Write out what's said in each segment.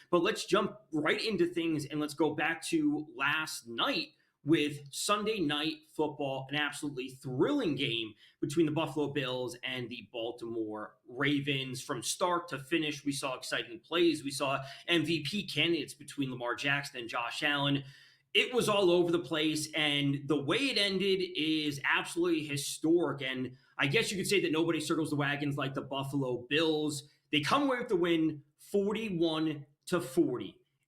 But let's jump right into things and let's go back to last night with Sunday Night Football, an absolutely thrilling game between the Buffalo Bills and the Baltimore Ravens. From start to finish, we saw exciting plays. We saw MVP candidates between Lamar Jackson and Josh Allen. It was all over the place, and the way it ended is absolutely historic. And I guess you could say that nobody circles the wagons like the Buffalo Bills. They come away with the win 41-40.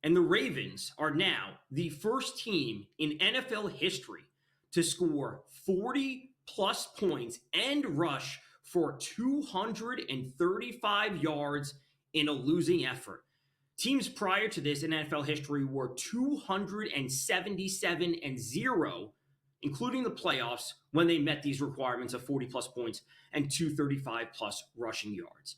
And the Ravens are now the first team in NFL history to score 40-plus points and rush for 235 yards in a losing effort. Teams prior to this in NFL history were 277-0, including the playoffs, when they met these requirements of 40-plus points and 235-plus rushing yards.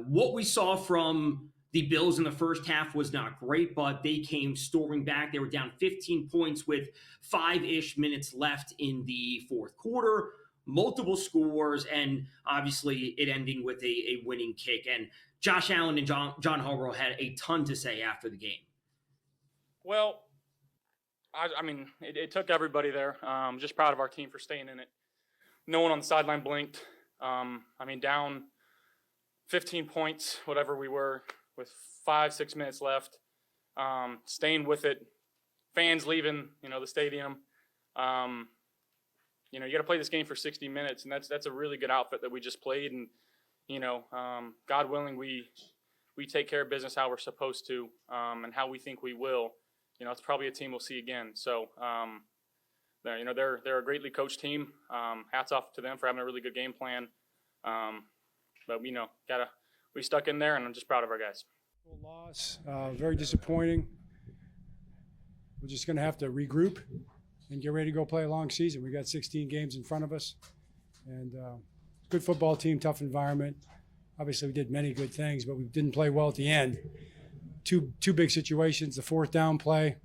What we saw from the Bills in the first half was not great, but they came storming back. They were down 15 points with 5-ish minutes left in the fourth quarter, multiple scores, and obviously it ending with a winning kick. And Josh Allen and John Harbaugh had a ton to say after the game. Well, I mean, it took everybody there. Just proud of our team for staying in it. No one on the sideline blinked. Down 15 points, whatever we were, with 5-6 minutes left, staying with it, fans leaving, the stadium. You got to play this game for 60 minutes, and that's a really good outfit that we just played. And God willing, we take care of business how we're supposed to, and how we think we will. It's probably a team we'll see again. So, they're a greatly coached team. Hats off to them for having a really good game plan. But we stuck in there, and I'm just proud of our guys. Loss, very disappointing. We're just going to have to regroup and get ready to go play a long season. We got 16 games in front of us, and good football team, tough environment. Obviously, we did many good things, but we didn't play well at the end. Two big situations. The fourth down play.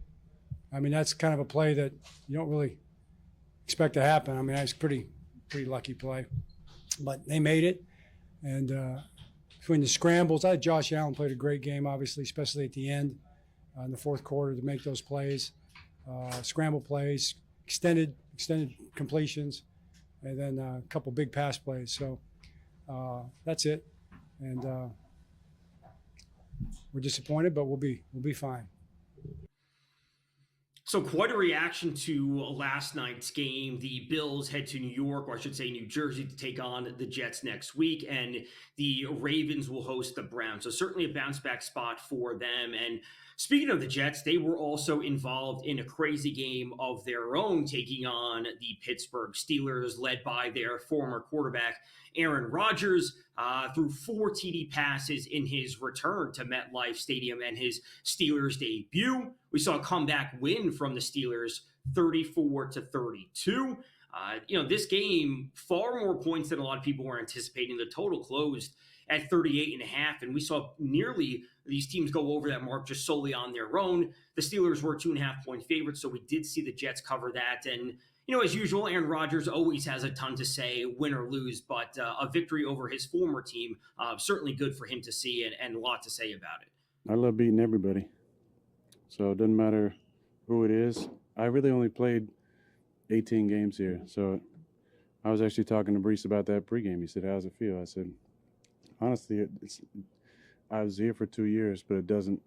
That's kind of a play that you don't really expect to happen. That's pretty lucky play, but they made it, and. Between the scrambles, Josh Allen played a great game, obviously, especially at the end in the fourth quarter to make those plays, scramble plays, extended completions, and then a couple big pass plays. So that's it, and we're disappointed, but we'll be fine. So quite a reaction to last night's game. The Bills head to New York, or I should say New Jersey, to take on the Jets next week, and the Ravens will host the Browns. So certainly a bounce-back spot for them. And speaking of the Jets, they were also involved in a crazy game of their own, taking on the Pittsburgh Steelers, led by their former quarterback, Aaron Rodgers, threw 4 TD passes in his return to MetLife Stadium and his Steelers debut. We saw a comeback win from the Steelers, 34-32. This game, far more points than a lot of people were anticipating. The total closed at 38.5, and we saw nearly these teams go over that mark just solely on their own. The Steelers were 2.5-point favorites, so we did see the Jets cover that. And, as usual, Aaron Rodgers always has a ton to say, win or lose, but a victory over his former team, certainly good for him to see and a lot to say about it. I love beating everybody. So it doesn't matter who it is. I really only played 18 games here. So I was actually talking to Brees about that pregame. He said, "How's it feel?" I said, honestly, I was here for 2 years, but it doesn't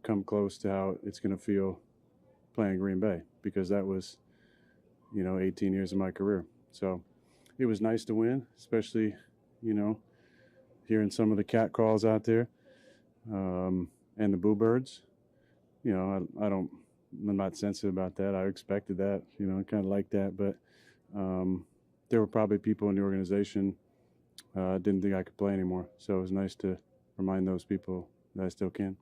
come close to how it's going to feel playing Green Bay, because that was, 18 years of my career. So it was nice to win, especially, hearing some of the cat calls out there. And the boo birds, I'm not sensitive about that. I expected that, I kind of like that. But there were probably people in the organization didn't think I could play anymore. So it was nice to remind those people that I still can.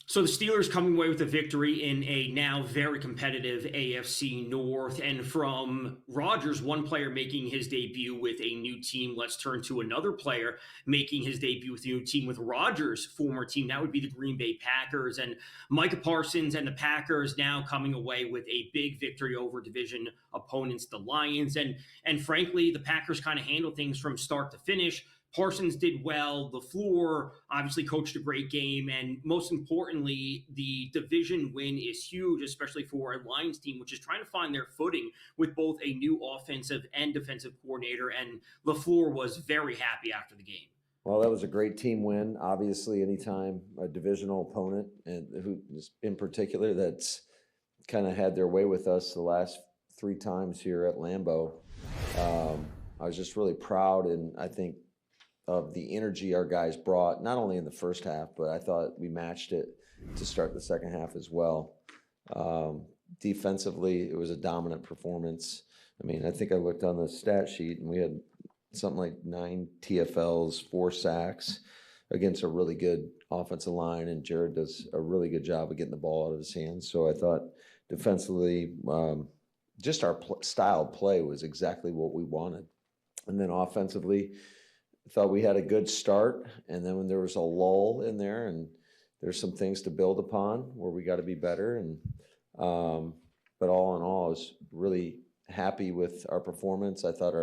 So the Steelers coming away with a victory in a now very competitive AFC North. And from Rodgers, one player making his debut with a new team, let's turn to another player making his debut with a new team, with Rodgers' former team. That would be the Green Bay Packers. And Michael Parsons and the Packers now coming away with a big victory over division opponents, the Lions. And frankly, the Packers kind of handle things from start to finish. Parsons did well. LaFleur obviously coached a great game. And most importantly, the division win is huge, especially for a Lions team, which is trying to find their footing with both a new offensive and defensive coordinator. And LaFleur was very happy after the game. Well, that was a great team win. Obviously, anytime a divisional opponent, and who in particular, that's kind of had their way with us the last 3 times here at Lambeau. I was just really proud, and I think of the energy our guys brought, not only in the first half, but I thought we matched it to start the second half as well. Defensively, it was a dominant performance. I mean, I think I looked on the stat sheet, and we had something like 9 TFLs, 4 sacks against a really good offensive line, and Jared does a really good job of getting the ball out of his hands. So I thought defensively, just our style of play was exactly what we wanted. And then offensively, I thought we had a good start, and then when there was a lull in there, and there's some things to build upon where we got to be better. And but all in all, I was really happy with our performance. I thought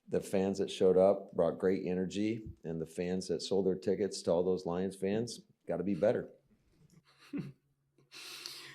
the fans that showed up brought great energy, and the fans that sold their tickets to all those Lions fans got to be better.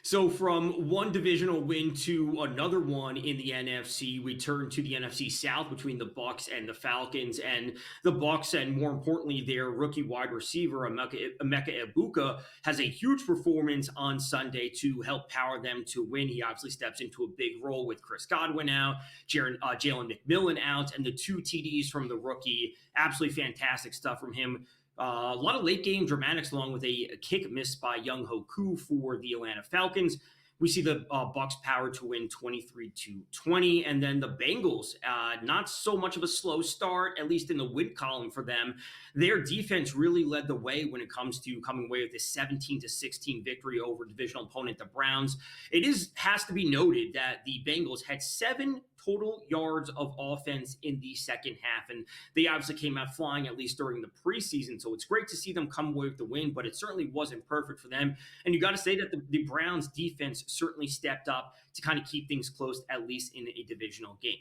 So from one divisional win to another one in the NFC, we turn to the NFC South between the Bucs and the Falcons. And the Bucs, and more importantly, their rookie wide receiver, Emeka Egbuka, has a huge performance on Sunday to help power them to win. He obviously steps into a big role with Chris Godwin out, Jalen McMillan out, and the 2 TDs from the rookie. Absolutely fantastic stuff from him. A lot of late game dramatics, along with a kick missed by Young Hoku for the Atlanta Falcons. We see the Bucs powered to win 23-20, and then the Bengals, not so much of a slow start, at least in the win column for them. Their defense really led the way when it comes to coming away with this 17-16 victory over divisional opponent the Browns. It has to be noted that the Bengals had 7 total yards of offense in the second half, and they obviously came out flying, at least during the preseason. So it's great to see them come away with the win, but it certainly wasn't perfect for them. And you got to say that the Browns defense certainly stepped up to kind of keep things close, at least in a divisional game.